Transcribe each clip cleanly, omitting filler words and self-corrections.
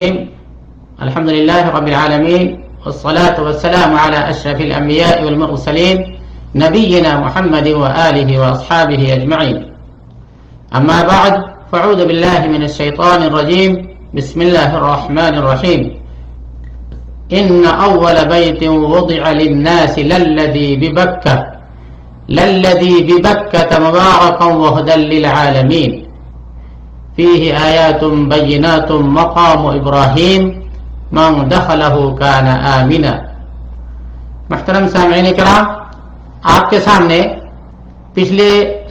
الحمد لله رب العالمين والصلاة والسلام على أشرف الأنبياء والمرسلين نبينا محمد وآله وأصحابه أجمعين. أما بعد فأعوذ بالله من الشيطان الرجيم. بسم الله الرحمن الرحيم. إن أول بيت وضع للناس للذي ببكة مباركا وهدى للعالمين فيه آيات بينات مقام إبراهيم من دخله كان آمنا. محترم سامعین کرام، آپ کے سامنے پچھلے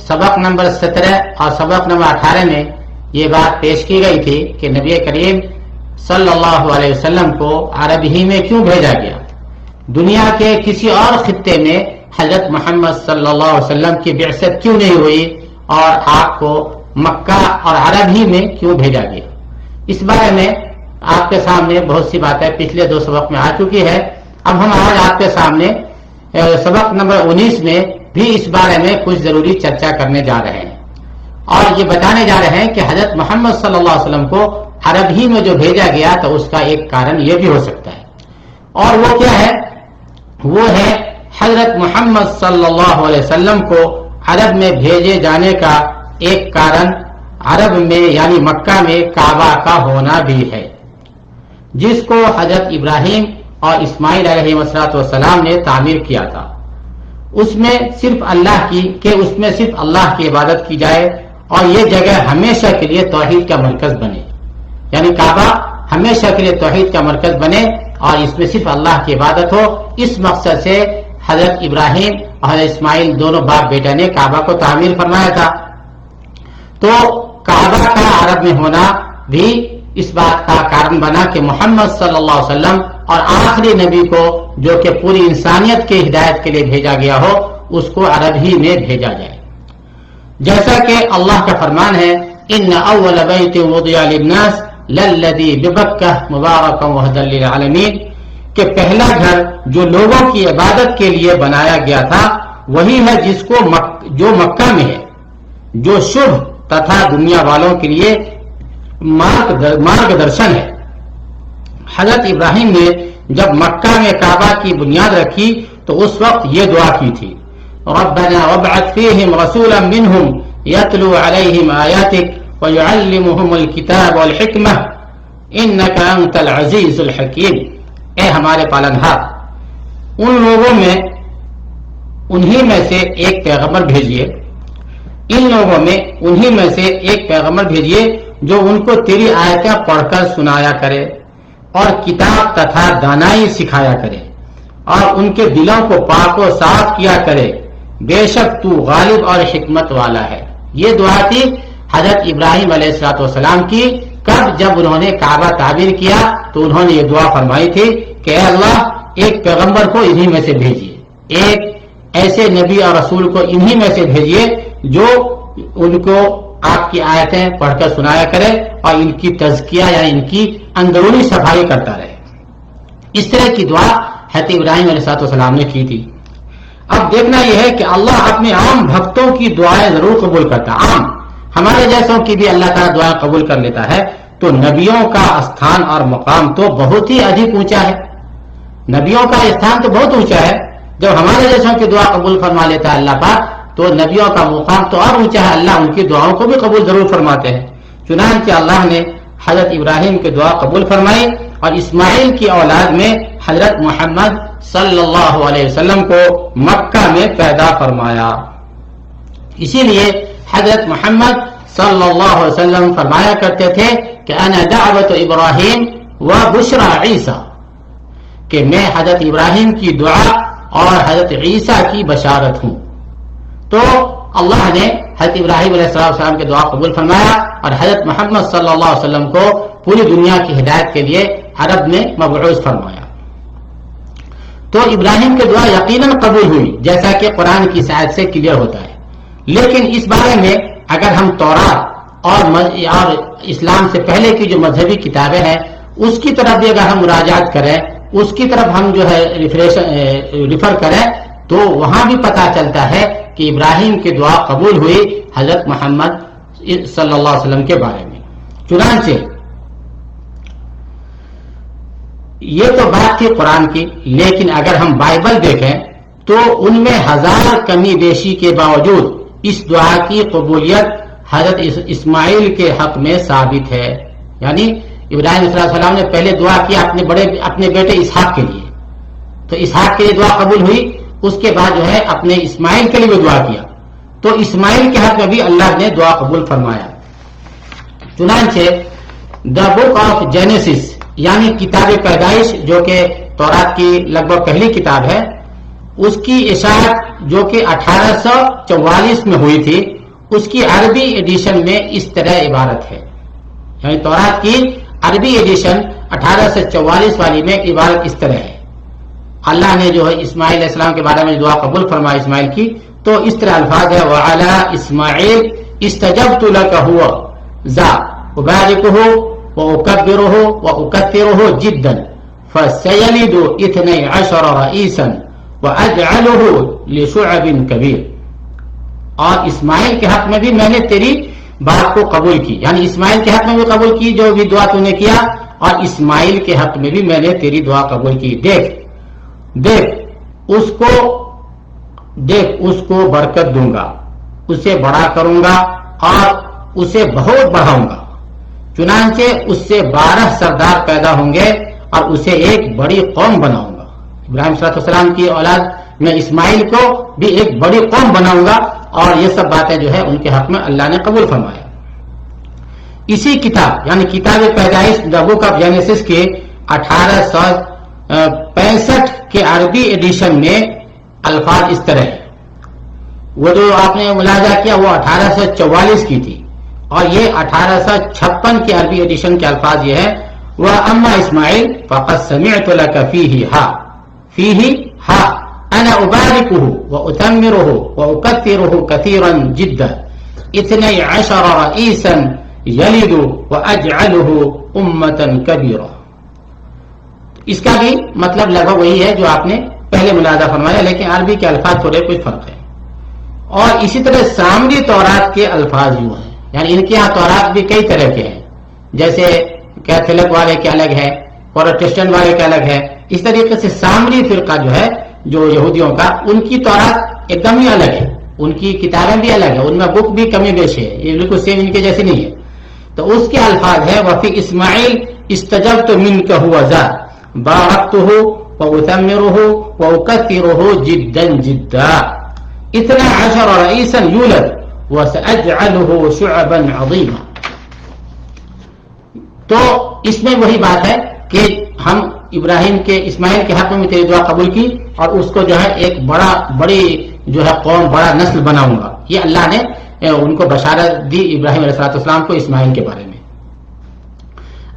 سبق نمبر 17 اور سبق نمبر 18 میں یہ بات پیش کی گئی تھی کہ نبی کریم صلی اللہ علیہ وسلم کو عرب ہی میں کیوں بھیجا گیا، دنیا کے کسی اور خطے میں حضرت محمد صلی اللہ علیہ وسلم کی بعثت کیوں نہیں ہوئی اور آپ کو مکہ اور عرب ہی میں کیوں بھیجا گیا. اس بارے میں آپ کے سامنے بہت سی باتیں پچھلے 2 سبق میں آ چکی ہے. اب ہم آج آپ کے سامنے سبق نمبر 19 میں بھی اس بارے میں کچھ ضروری چرچا کرنے جا رہے ہیں اور یہ بتانے جا رہے ہیں کہ حضرت محمد صلی اللہ علیہ وسلم کو عرب ہی میں جو بھیجا گیا تو اس کا ایک کارن یہ بھی ہو سکتا ہے. اور وہ کیا ہے؟ وہ ہے حضرت محمد صلی اللہ علیہ وسلم کو عرب میں بھیجے جانے کا ایک کارن عرب میں یعنی مکہ میں کعبہ کا ہونا بھی ہے، جس کو حضرت ابراہیم اور اسماعیل علیہ السلام نے تعمیر کیا تھا. اس میں صرف اللہ کی عبادت کی جائے اور یہ جگہ ہمیشہ کے لیے توحید کا مرکز بنے، یعنی کعبہ ہمیشہ کے لیے توحید کا مرکز بنے اور اس میں صرف اللہ کی عبادت ہو. اس مقصد سے حضرت ابراہیم اور حضرت اسماعیل دونوں باپ بیٹا نے کعبہ کو تعمیر فرمایا تھا. تو کعبہ کا عرب میں ہونا بھی اس بات کا کارن بنا کہ محمد صلی اللہ علیہ وسلم اور آخری نبی کو جو کہ پوری انسانیت کی ہدایت کے لیے بھیجا گیا ہو اس کو عرب ہی میں بھیجا جائے. جیسا کہ اللہ کا فرمان ہے ان اول بیت وضع للناس للذی ببکہ مبارکا وہدی للعالمین، کہ پہلا گھر جو لوگوں کی عبادت کے لیے بنایا گیا تھا وہی ہے جس کو جو مکہ میں ہے، جو شبھ تتھا دنیا والوں کے لیے مارگ درشن ہے. حضرت ابراہیم نے جب مکہ میں کعبہ کی بنیاد رکھی تو اس وقت یہ دعا کی تھی ربنا وابعث فیہم رسولا منہم یتلو علیہم آیاتک ویعلمہم الکتاب والحکمہ انک انت العزیز الحکیم. اے ہمارے پالنہار، ان لوگوں میں انہی میں سے ایک پیغمبر بھیجیے، جو ان کو تیری آیتیں پڑھ کر سنایا کرے اور کتاب تتھا دانائی سکھایا کرے اور ان کے دلوں کو پاک و صاف کیا کرے، بے شک تو غالب اور حکمت والا ہے. یہ دعا تھی حضرت ابراہیم علیہ السلام کی. کب؟ جب انہوں نے کعبہ تعمیر کیا تو انہوں نے یہ دعا فرمائی تھی کہ اے اللہ، ایک پیغمبر کو انہی میں سے بھیجیے، ایک ایسے نبی اور رسول کو انہی میں سے بھیجیے جو ان کو آپ کی آیتیں پڑھ کر سنایا کرے اور ان کی تزکیہ یعنی ان کی اندرونی صفائی کرتا رہے. اس طرح کی دعا حضرت ابراہیم علیہ السلام نے کی تھی. اب دیکھنا یہ ہے کہ اللہ اپنے عام بھکتوں کی دعائیں ضرور قبول کرتا ہے، عام ہمارے جیسوں کی بھی اللہ تعالیٰ دعائیں قبول کر لیتا ہے. تو نبیوں کا استھان اور مقام تو بہت ہی ادھک اونچا ہے، نبیوں کا استھان تو بہت اونچا ہے. جب ہمارے جیسوں کی دعا قبول فرما لیتا ہے اللہ پاک تو نبیوں کا مقام تو اور اونچا ہے، اللہ ان کی دعاؤں کو بھی قبول ضرور فرماتے ہیں. چنانچہ اللہ نے حضرت ابراہیم کی دعا قبول فرمائی اور اسماعیل کی اولاد میں حضرت محمد صلی اللہ علیہ وسلم کو مکہ میں پیدا فرمایا. اسی لیے حضرت محمد صلی اللہ علیہ وسلم فرمایا کرتے تھے کہ انا دعوت ابراہیم و بشرا عیسیٰ، کہ میں حضرت ابراہیم کی دعا اور حضرت عیسیٰ کی بشارت ہوں. تو اللہ نے حضرت ابراہیم علیہ السلام کی دعا قبول فرمایا اور حضرت محمد صلی اللہ علیہ وسلم کو پوری دنیا کی ہدایت کے لیے عرب میں مبعوث فرمایا. تو ابراہیم کی دعا یقیناً قبول ہوئی جیسا کہ قرآن کی آیت سے کلیئر ہوتا ہے. لیکن اس بارے میں اگر ہم تورات اور اسلام سے پہلے کی جو مذہبی کتابیں ہیں اس کی طرف بھی اگر ہم مراجعات کریں، اس کی طرف ہم جو ہے ریفر کریں تو وہاں بھی پتہ چلتا ہے کہ ابراہیم کی دعا قبول ہوئی حضرت محمد صلی اللہ علیہ وسلم کے بارے میں. چنانچہ یہ تو بات تھی قرآن کی، لیکن اگر ہم بائبل دیکھیں تو ان میں ہزار کمی بیشی کے باوجود اس دعا کی قبولیت حضرت اسماعیل کے حق میں ثابت ہے. یعنی ابراہیم صلی اللہ علیہ وسلم نے پہلے دعا کیا اپنے بیٹے اسحاق کے لیے، تو اسحاق کے لیے دعا قبول ہوئی. اس کے بعد جو ہے اپنے اسماعیل کے لیے بھی دعا کیا، تو اسماعیل کے حق میں بھی اللہ نے دعا قبول فرمایا. چنانچہ دا بک آف جینیسس یعنی کتاب پیدائش جو کہ تورات کی لگ بھگ پہلی کتاب ہے، اس کی اشاعت جو کہ 1844 میں ہوئی تھی، اس کی عربی ایڈیشن میں اس طرح عبارت ہے. یعنی تورات کی عربی ایڈیشن 1844 والی میں عبارت اس طرح ہے. اللہ نے جو ہے اسماعیل علیہ السلام کے بارے میں دعا قبول فرمائی اسماعیل کی، تو اس طرح الفاظ ہے وعلی اسماعیل استجبت لک هو ذا ابارکہ واکبرہ واکثرہ جدا فسیلد 12 رئیسا واجعلہ لشعب کبیر. اور اسماعیل کے حق میں بھی میں نے تیری بات کو قبول کی، یعنی اسماعیل کے حق میں بھی قبول کی جو بھی دعا تو نے کیا، اور اسماعیل کے حق میں بھی میں نے تیری دعا قبول کی. دیکھ اس کو برکت دوں گا، اسے بڑا کروں گا اور اسے بہت بڑھاؤں گا. چنانچہ اس سے 12 سردار پیدا ہوں گے اور اسے ایک بڑی قوم بناؤں گا. ابراہیم صلی اللہ علیہ وسلم کی اولاد میں اسماعیل کو بھی ایک بڑی قوم بناؤں گا، اور یہ سب باتیں جو ہے ان کے حق میں اللہ نے قبول فرمایا. اسی کتاب یعنی کتاب پیدائش دا بک آف جینیسس کے 1865 کے عربی ایڈیشن میں الفاظ اس طرح ہے. وہ جو آپ نے ملاحظہ کیا وہ 1844 کی تھی، اور یہ 1856 کے عربی ایڈیشن کے الفاظ یہ ہے وَأَمَّا إِسْمَاعِيلُ فَقَدْ سَمِعْتُ لَكَ فِيهِ أَنَا أُبَارِكُهُ وَأُتَمِّرُهُ وَأُكَثِّرُهُ كَثِيرًا جِدًّا 12 رئيسا يلد وأجعله أمة كبيرة. اس کا بھی مطلب لگ بھگ وہی ہے جو آپ نے پہلے ملاحظہ فرمایا، لیکن عربی کے الفاظ تھوڑے کچھ فرق ہے. اور اسی طرح سامری تورات کے الفاظ یوں ہیں، یعنی ان کے یہاں تورات بھی کئی طرح کے ہیں، جیسے کیتھولک والے کے الگ ہے، پروٹسٹنٹ والے کے الگ ہے. اس طریقے سے سامری فرقہ جو ہے جو یہودیوں کا، ان کی تورات ایک دم ہی الگ ہے، ان کی کتابیں بھی الگ ہے، ان میں بک بھی کمی بیش ہے، یہ بالکل سیم ان کے جیسے نہیں ہے. تو اس کے الفاظ ہے وفی اسماعیل استجبت منک هو ذا بارکتہ واثمرہ واکثرہ جدا جدا 12 رئیسا یولد وسأجعلہ شعبا عظیما. تو اس میں وہی بات ہے کہ ہم ابراہیم کے اسماعیل کے حق میں تیری دعا قبول کی، اور اس کو جو ہے ایک بڑی جو ہے قوم، بڑا نسل بناؤں گا. یہ اللہ نے ان کو بشارت دی ابراہیم علیہ السلام کو اسماعیل کے بارے میں.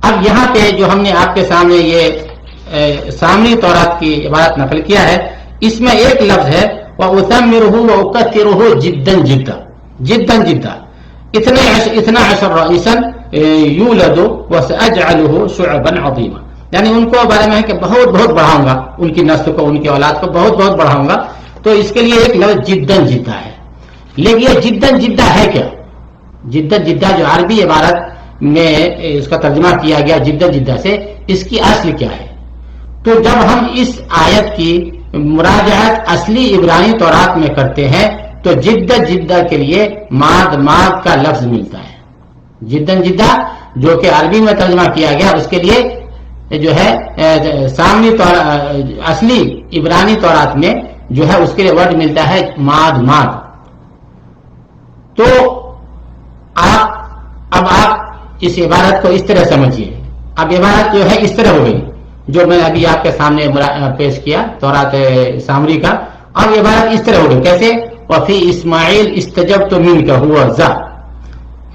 اب یہاں پہ جو ہم نے آپ کے سامنے یہ سامری تورات کی عبارت نقل کیا ہے، اس میں ایک لفظ ہے وَأُثَمِّرُهُ وَأُكَثِّرُهُ جِدًّا جِدًّا 12 رئیسا یولد وسأجعلہ شعبا عظیما. یعنی ان کو بارے میں ہے کہ بہت بڑھاؤں گا، ان کی نسل کو، ان کی اولاد کو بہت بڑھاؤں گا. تو اس کے لیے ایک لفظ جدن جدہ ہے. لیکن یہ جدن جدہ ہے کیا؟ جدن جدہ جو عربی عبارت میں اس کا ترجمہ کیا گیا جدن جدہ سے، اس کی اصل کیا ہے؟ تو جب ہم اس آیت کی مراجعت اصلی عبرانی تورات میں کرتے ہیں تو جدہ کے لیے ماد کا لفظ ملتا ہے. جدن جدہ جو کہ عربی میں ترجمہ کیا گیا، اس کے لیے جو ہے سامنے اصلی عبرانی تورات میں جو ہے اس کے لیے ورڈ ملتا ہے ماد. تو اب آپ اس عبارت کو اس طرح سمجھیے. اب عبارت جو ہے اس طرح ہو گئی جو میں نے ابھی آپ کے سامنے پیش کیا تورات سامری کا. اب عبارت اس طرح ہو گئی کیسے؟ وفی اسماعیل استجبت منک هو ذا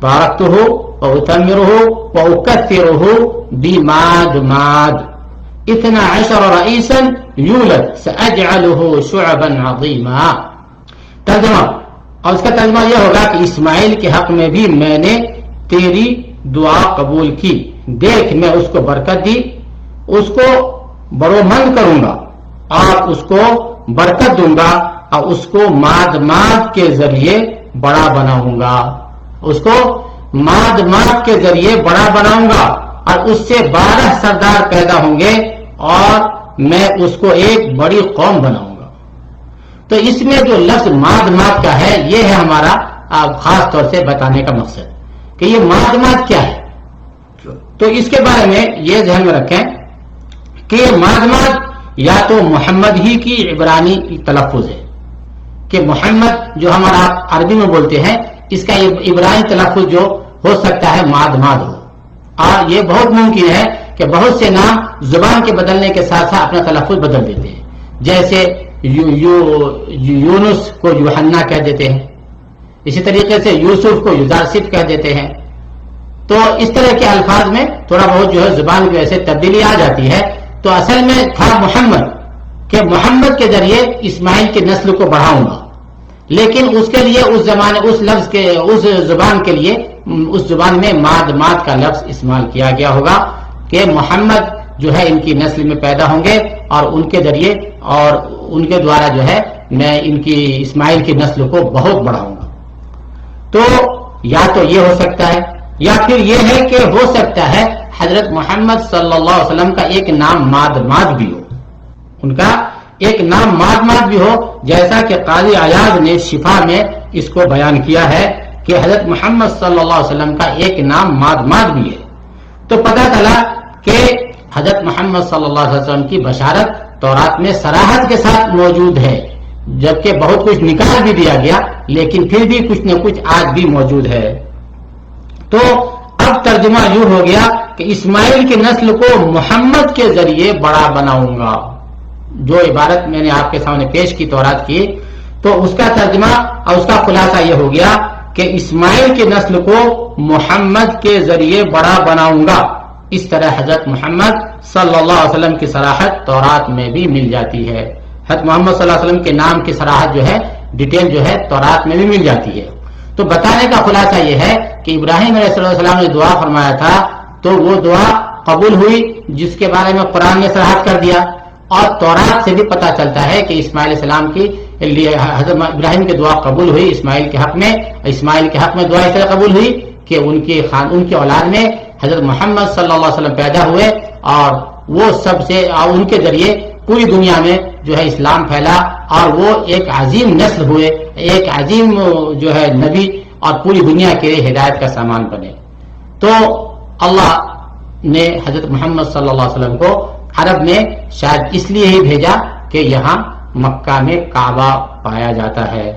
بارکتہ واثمرہ واکثرہ بماد 12 رئیسا یولد سأجعلہ شعبا عظیما. ترجمہ، اور اس کا ترجمہ یہ ہوگا کہ اسماعیل کے حق میں بھی میں نے تیری دعا قبول کی. دیکھ میں اس کو برکت دی، اس کو بڑومند کروں گا اور اس کو برکت دوں گا، اور اس کو ماد کے ذریعے بڑا بناؤں گا. اس کو ماد کے ذریعے بڑا بناؤں گا، اور اس سے 12 سردار پیدا ہوں گے، اور میں اس کو ایک بڑی قوم بناؤں گا. تو اس میں جو لفظ ماد کا ہے یہ ہے ہمارا خاص طور سے بتانے کا مقصد کہ یہ ماد کیا ہے. تو اس کے بارے میں یہ ذہن میں رکھیں کہ یہ ماد یا تو محمد ہی کی عبرانی تلفظ ہے کہ محمد جو ہمارا عربی میں بولتے ہیں اس کا عبرانی تلفظ جو ہو سکتا ہے ماد ہو. اور یہ بہت ممکن ہے کہ بہت سے نام زبان کے بدلنے کے ساتھ ساتھ اپنا تلفظ بدل دیتے ہیں. جیسے یونس کو یوحنا کہہ دیتے ہیں, اسی طریقے سے یوسف کو یوزارسف کہہ دیتے ہیں. تو اس طرح کے الفاظ میں تھوڑا بہت جو ہے زبان کی وجہ سے تبدیلی آ جاتی ہے. تو اصل میں تھا محمد کہ محمد کے ذریعے اسماعیل کی نسل کو بڑھاؤں گا, لیکن اس کے لیے اس زمانے اس لفظ کے اس زبان کے لیے اس زبان میں ماد کا لفظ استعمال کیا گیا ہوگا کہ محمد جو ہے ان کی نسل میں پیدا ہوں گے اور ان کے ذریعے اور ان کے دوارا جو ہے میں ان کی اسماعیل کی نسل کو بہت بڑھاؤں گا. تو یا تو یہ ہو سکتا ہے یا پھر یہ ہے کہ ہو سکتا ہے حضرت محمد صلی اللہ علیہ وسلم کا ایک نام ماد بھی ہو, ان کا ایک نام ماد بھی ہو, جیسا کہ قاضی عیاض نے شفا میں اس کو بیان کیا ہے کہ حضرت محمد صلی اللہ علیہ وسلم کا ایک نام ماد بھی ہے. تو پتہ چلا کہ حضرت محمد صلی اللہ علیہ وسلم کی بشارت تورات میں صراحت کے ساتھ موجود ہے, جبکہ بہت کچھ نکال بھی دیا گیا لیکن پھر بھی کچھ نہ کچھ آج بھی موجود ہے. تو اب ترجمہ یوں ہو گیا کہ اسماعیل کی نسل کو محمد کے ذریعے بڑا بناؤں گا. جو عبارت میں نے آپ کے سامنے پیش کی تورات کی, تو اس کا ترجمہ اور اس کا خلاصہ یہ ہو گیا کہ اسماعیل کی نسل کو محمد کے ذریعے بڑا بناؤں گا. اس طرح حضرت محمد صلی اللہ علیہ وسلم کی صراحت تورات میں بھی مل جاتی ہے. حضرت محمد صلی اللہ علیہ وسلم کے نام کی صراحت جو ہے ڈیٹیل جو ہے تورات میں بھی مل جاتی ہے. تو بتانے کا خلاصہ یہ ہے کہ ابراہیم علیہ السلام نے دعا فرمایا تھا تو وہ دعا قبول ہوئی جس کے بارے میں قرآن نے صراحت کر دیا, اور تورات سے بھی پتہ چلتا ہے کہ اسماعیل علیہ السلام کی حضرت ابراہیم کی دعا قبول ہوئی اسماعیل کے حق میں. اسماعیل کے حق میں دعا اس طرح قبول ہوئی کہ ان کی اولاد میں حضرت محمد صلی اللہ علیہ وسلم پیدا ہوئے, اور وہ سب سے ان کے ذریعے پوری دنیا میں جو ہے اسلام پھیلا, اور وہ ایک عظیم نسل ہوئے, ایک عظیم جو ہے نبی, اور پوری دنیا کے لیے ہدایت کا سامان بنے. تو اللہ نے حضرت محمد صلی اللہ علیہ وسلم کو عرب میں شاید اس لیے ہی بھیجا کہ یہاں مکہ میں کعبہ پایا جاتا ہے,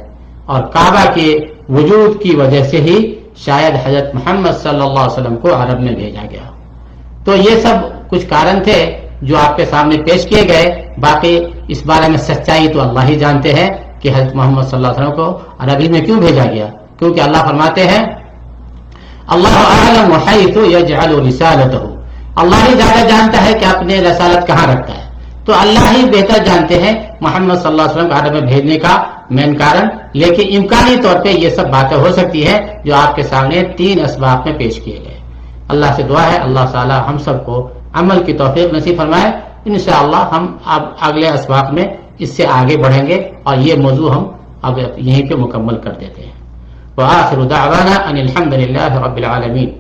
اور کعبہ کے وجود کی وجہ سے ہی شاید حضرت محمد صلی اللہ علیہ وسلم کو عرب میں بھیجا گیا. تو یہ سب کچھ کارن تھے جو آپ کے سامنے پیش کیے گئے. باقی اس بارے میں سچائی تو اللہ ہی جانتے ہیں کہ حضرت محمد صلی اللہ علیہ وسلم کو عربی میں کیوں بھیجا گیا, کیونکہ اللہ فرماتے ہیں اللہ اعلم حیث یجعل رسالتہ, اللہ ہی زیادہ جانتا ہے کہ اپنے رسالت کہاں رکھتا ہے. تو اللہ ہی بہتر جانتے ہیں محمد صلی اللہ علیہ وسلم کو عرب میں بھیجنے کا مین کارن. لیکن امکانی طور پہ یہ سب باتیں ہو سکتی ہے جو آپ کے سامنے 3 اسباق میں پیش کیے گئے. اللہ سے دعا ہے اللہ تعالی ہم سب کو عمل کی توفیق نصیب فرمائے. انشاءاللہ ہم اب اگلے اسباق میں اس سے آگے بڑھیں گے اور یہ موضوع ہم اب یہیں پہ مکمل کر دیتے ہیں. وآخر دعوانا ان الحمد للہ رب العالمین.